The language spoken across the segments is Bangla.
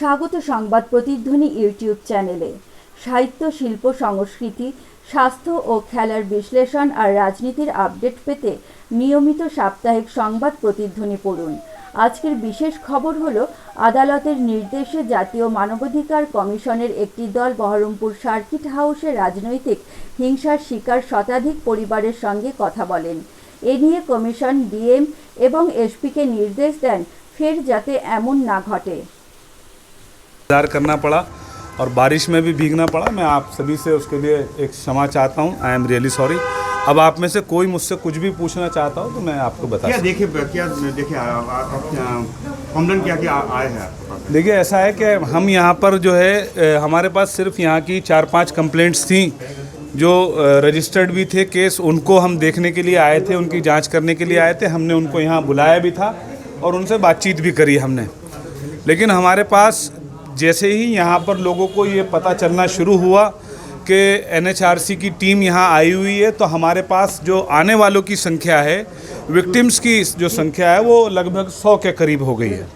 স্বাগত সংবাদ প্রতিধ্বনি ইউটিউব চ্যানেলে। সাহিত্য, শিল্প, সংস্কৃতি, স্বাস্থ্য ও খেলার বিশ্লেষণ আর রাজনীতির আপডেট পেতে নিয়মিত সাপ্তাহিক সংবাদ প্রতিধ্বনি পড়ুন। আজকের বিশেষ খবর হলো, আদালতের নির্দেশে জাতীয় মানবাধিকার কমিশনের একটি দল বহরমপুর সার্কিট হাউসে রাজনৈতিক হিংসার শিকার শতাধিক পরিবারের সঙ্গে কথা বলেন। এ নিয়ে কমিশন ডিএম এবং এসপিকে নির্দেশ দেন ফের যাতে এমন না ঘটে। करना पड़ा और बारिश में भी भीगना पड़ा। मैं आप सभी से उसके लिए एक क्षमा चाहता हूँ। I am really sorry. अब आप में से कोई मुझसे कुछ भी पूछना चाहता हो तो मैं आपको बता क्या देखे कॉम्प्लेन क्या आए हैं? देखिए, ऐसा है कि हम यहाँ पर जो है हमारे पास सिर्फ यहाँ की 4-5 कंप्लेंट्स थी जो रजिस्टर्ड भी थे केस। उनको हम देखने के लिए आए थे, उनकी जांच करने के लिए आए थे। हमने उनको यहाँ बुलाया भी था और उनसे बातचीत भी करी हमने। लेकिन हमारे पास जैसे ही यहाँ पर लोगों को ये पता चलना शुरू हुआ कि एनएचआरसी की टीम यहाँ आई हुई है, तो हमारे पास जो आने वालों की संख्या है, विक्टिम्स की जो संख्या है, वो लगभग 100 के करीब हो गई है।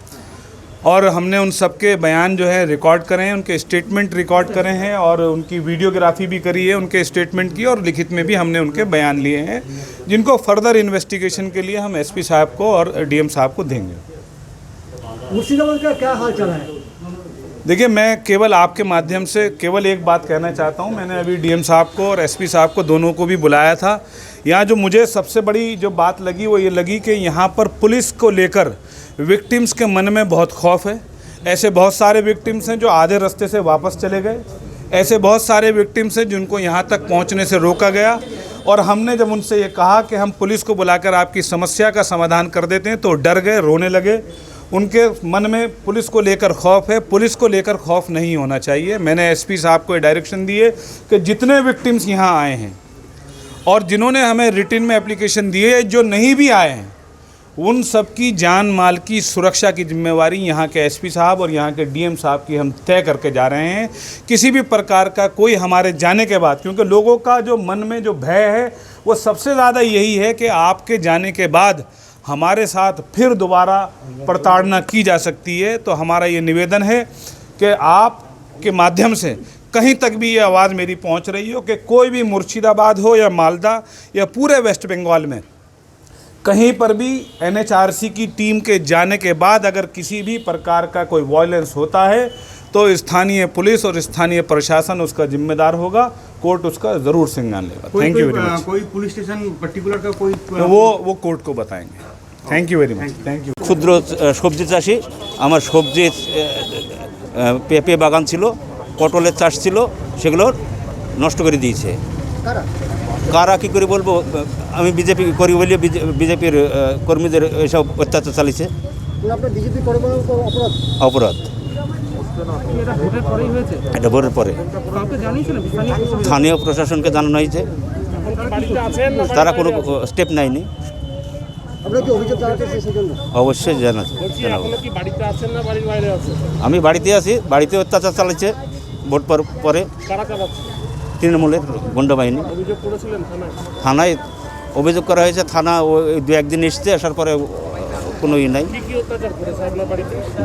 और हमने उन सब के बयान जो है रिकॉर्ड करे हैं, उनके स्टेटमेंट रिकॉर्ड करे हैं और उनकी वीडियोग्राफी भी करी है उनके स्टेटमेंट की, और लिखित में भी हमने उनके बयान लिए हैं, जिनको फर्दर इन्वेस्टिगेशन के लिए हम एसपी साहब को और डीएम साहब को देंगे। मुर्शिदाबाद का क्या हाल चल रहा है? देखिए, मैं केवल आपके माध्यम से केवल एक बात कहना चाहता हूं। मैंने अभी डीएम साहब को और एसपी साहब को दोनों को भी बुलाया था। यहाँ जो मुझे सबसे बड़ी जो बात लगी वो ये लगी कि यहाँ पर पुलिस को लेकर विक्टिम्स के मन में बहुत खौफ है। ऐसे बहुत सारे विक्टिम्स हैं जो आधे रास्ते से वापस चले गए। ऐसे बहुत सारे विक्टिम्स हैं जिनको यहाँ तक पहुँचने से रोका गया, और हमने जब उनसे ये कहा कि हम पुलिस को बुलाकर आपकी समस्या का समाधान कर देते हैं तो डर गए, रोने लगे। उनके मन में पुलिस को लेकर खौफ है। पुलिस को लेकर खौफ नहीं होना चाहिए। मैंने एसपी साहब को डायरेक्शन दिए कि जितने विक्टिम्स यहाँ आए हैं और जिन्होंने हमें रिटन में एप्लीकेशन दिए, जो नहीं भी आए हैं, उन सब की जान माल की सुरक्षा की जिम्मेवारी यहाँ के एसपी साहब और यहाँ के डीएम साहब की हम तय करके जा रहे हैं। किसी भी प्रकार का कोई हमारे जाने के बाद, क्योंकि लोगों का जो मन में जो भय है वो सबसे ज़्यादा यही है कि आपके जाने के बाद हमारे साथ फिर दोबारा प्रताड़ना की जा सकती है। तो हमारा ये निवेदन है कि आप के माध्यम से कहीं तक भी ये आवाज़ मेरी पहुंच रही हो कि कोई भी मुर्शिदाबाद हो या मालदा या पूरे वेस्ट बंगाल में कहीं पर भी एनएचआरसी की टीम के जाने के बाद अगर किसी भी प्रकार का कोई वायलेंस होता है तो स्थानीय पुलिस और स्थानीय प्रशासन उसका जिम्मेदार होगा। कोर्ट उसका ज़रूर संज्ञान लेगा। Thank you very much. कोई पुलिस स्टेशन पर्टिकुलर का कोई वो कोर्ट को बताएंगे। Thank you very much. Thank you. ক্ষুদ্র সবজি চাষি, আমার সবজি পেঁপে বাগান ছিল, পটলের চাষ ছিল, সেগুলো নষ্ট করে দিয়েছে। কারা কী করে বলবো, আমি বিজেপি করি বলে বিজেপির কর্মীদের এসব অত্যাচার চালিয়েছে। অপরাধ এটা ভোটের পরে স্থানীয় প্রশাসনকে জানানো হয়েছে, তারা কোনো স্টেপ নেয়নি। অবশ্যই জানাবো। আমি বাড়িতে আছি, বাড়িতে অত্যাচার চালাচ্ছে ভোট পরে তৃণমূলের গুন্ডা বাহিনী। থানায় অভিযোগ করা হয়েছে, থানা দু একদিন এসছে, আসার পরে কোনো ই নাই।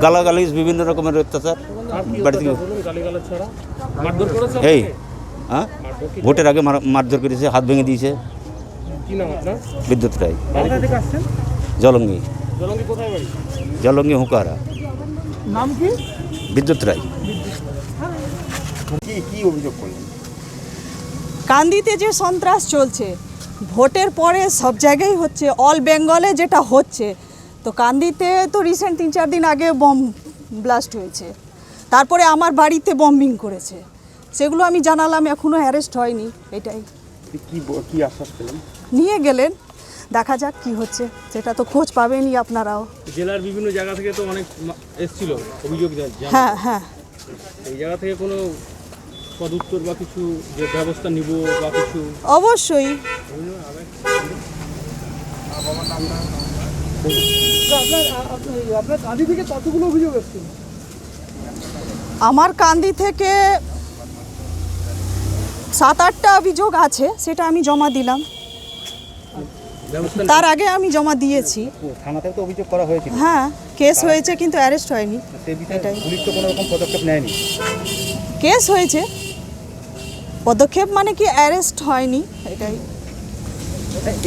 গালাগালি, বিভিন্ন রকমের অত্যাচার বাড়িতে। এই হ্যাঁ, ভোটের আগে মারধর করেছে, হাত ভেঙে দিয়েছে। বিদ্যুৎ রায়, জলঙ্গি। জলঙ্গি হুঁকারা। নাম কি? বিদ্যুৎ রায়। কি অভিযোগ করলেন? কান্দিতে যে সন্ত্রাস চলছে, ভোটের পরে সব জায়গায় হচ্ছে, অল বেঙ্গলে যেটা হচ্ছে, তো কান্দিতে তো রিসেন্ট 3-4 দিন আগে বম ব্লাস্ট হয়েছে, তারপরে আমার বাড়িতে বম্বিং করেছে, সেগুলো আমি জানালাম, এখনও অ্যারেস্ট হয়নি। এটাই কি আশ্বাস পেলেন? নিয়ে গেলেন, দেখা যাক কি হচ্ছে, সেটা তো খোঁজ পাবেনই আপনারাও। জেলার বিভিন্ন জায়গা থেকে তো অনেক এসেছিল অভিযোগ। হ্যাঁ হ্যাঁ, এই জায়গা থেকে কোনো পদুত্তর বা কিছু যে ব্যবস্থা নিব বা কিছু? অবশ্যই। আপনার কান্দি থেকে কতগুলো অভিযোগ এসেছিল? আমার কান্দি থেকে 7-8টা অভিযোগ আছে, সেটা আমি জমা দিলাম। ব্যবস্থা তার আগে আমি জমা দিয়েছি। থানাতেও তো অভিযোগ করা হয়েছিল, হ্যাঁ, কেস হয়েছে কিন্তু অ্যারেস্ট হয়নি। সে বিষয়ে এটাই। পুলিশ তো কোনো রকম পদক্ষেপ নেয়নি। কেস হয়েছে, পদক্ষেপ মানে কি অ্যারেস্ট হয়নি, এটাই।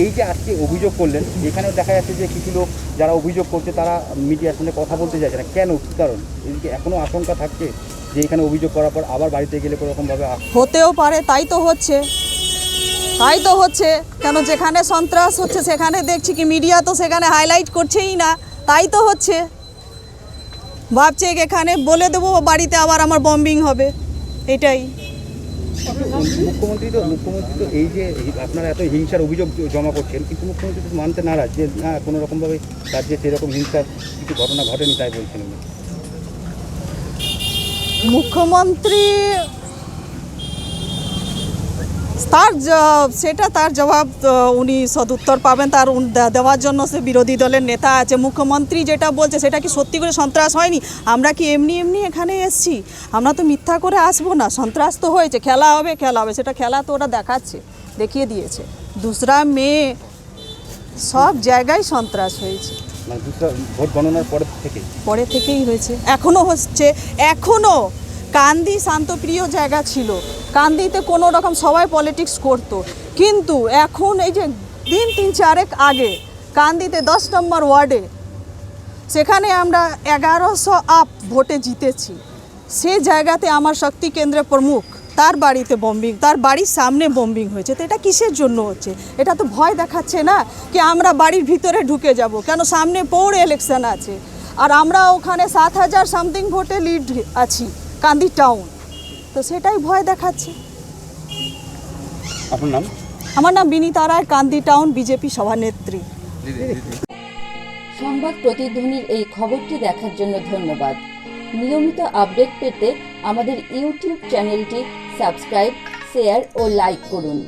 এই যে আজকে অভিযোগ করলেন, এখানেও দেখা যাচ্ছে যে কিছু লোক যারা অভিযোগ করছে তারা মিডিয়ার সামনে কথা বলতে চাইছে না, কেন, কী কারণ? এদিকে এখনও আশঙ্কা থাকছে যে এখানে অভিযোগ করার পর আবার বাড়িতে গেলে কোনোরকমভাবে হতেও পারে, তাই তো হচ্ছে, তাই তো হচ্ছে। কেন যেখানে সন্ত্রাস হচ্ছে সেখানে দেখছি কি মিডিয়া তো সেখানে হাইলাইট করছেই না, তাই তো হচ্ছে। ভাবছে এখানে বলে দেবো বাড়িতে আবার আমার বম্বিং হবে, এটাই। মুখ্যমন্ত্রী তো এই যে আপনারা এত হিংসার অভিযোগ জমা করছেন, কিন্তু মুখ্যমন্ত্রী তো মানতে নারাজ যে না, কোনো রকমভাবে রাজ্যে সেরকম হিংসার কিছু ঘটনা ঘটেনি, তাই বলছেন উনি। মুখ্যমন্ত্রী তার জবাব উনি সদুত্তর পাবেন, তার দেওয়ার জন্য সে বিরোধী দলের নেতা আছে। মুখ্যমন্ত্রী যেটা বলছে সেটা কি সত্যি করে সন্ত্রাস হয়নি? আমরা কি এমনি এমনি এখানে এসছি? আমরা তো মিথ্যা করে আসবো না। সন্ত্রাস তো হয়েছে, খেলা হবে, সেটা খেলা তো ওরা দেখাচ্ছে, দেখিয়ে দিয়েছে। 2 মে সব জায়গায় সন্ত্রাস হয়েছে, মানে ভোট গণনার পরে থেকেই হয়েছে, এখনও হচ্ছে। এখনও কান্দি শান্তপ্রিয় জায়গা ছিল, কান্দিতে কোনো রকম সবাই পলিটিক্স করতো, কিন্তু এখন এই যে 3-4 আগে কান্দিতে 10 নম্বর ওয়ার্ডে সেখানে আমরা 1100 আপ ভোটে জিতেছি। সে জায়গাতে আমার শক্তি কেন্দ্রের প্রমুখ, তার বাড়িতে বম্বিং, তার বাড়ির সামনে বম্বিং হয়েছে। তো এটা কিসের জন্য হচ্ছে? এটা তো ভয় দেখাচ্ছে না কি আমরা বাড়ির ভিতরে ঢুকে যাব, কেন সামনে পৌর ইলেকশন আছে, আর আমরা ওখানে 7000 সামথিং ভোটে লিড আছি কান্দি টাউন, তো সেটাই ভয় দেখাচ্ছে। আপনার নাম? আমার নাম বিনীতা রায়, কান্দি টাউন বিজেপি সভানেত্রী। সংবাদ প্রতিধ্বনির এই খবরটি দেখার জন্য ধন্যবাদ। নিয়মিত আপডেট পেতে আমাদের ইউটিউব চ্যানেলটি সাবস্ক্রাইব, শেয়ার ও লাইক করুন।